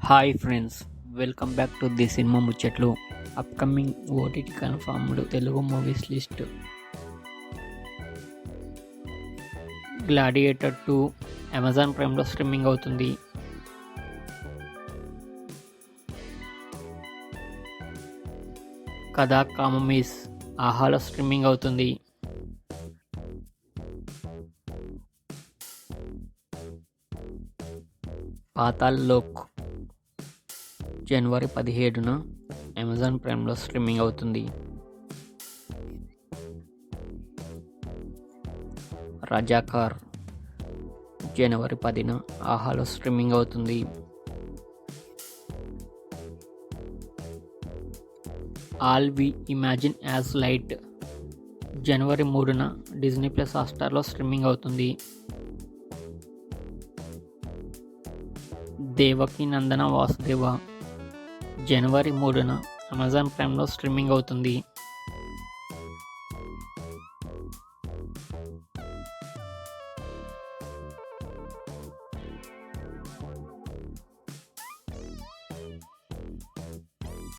Hi friends, welcome back to the cinema ముచ్చట్లు. Upcoming OTT confirmed Telugu movies list. Gladiator 2 Amazon ప్రైమ్లో streaming అవుతుంది. కథా కామమీస్ ఆహాలో స్ట్రీమింగ్ అవుతుంది. పాతాల్ లోక్ జనవరి 17న అమెజాన్ ప్రైమ్లో స్ట్రీమింగ్ అవుతుంది. రజాకార్ జనవరి 10న ఆహాలో స్ట్రీమింగ్ అవుతుంది. All we imagine as light జనవరి 3న డిజ్నీ ప్లస్ హాట్‌స్టార్లో స్ట్రీమింగ్ అవుతుంది. దేవకీ నందన వాసుదేవ జనవరి 3న అమెజాన్ ప్రైమ్లో స్ట్రీమింగ్ అవుతుంది.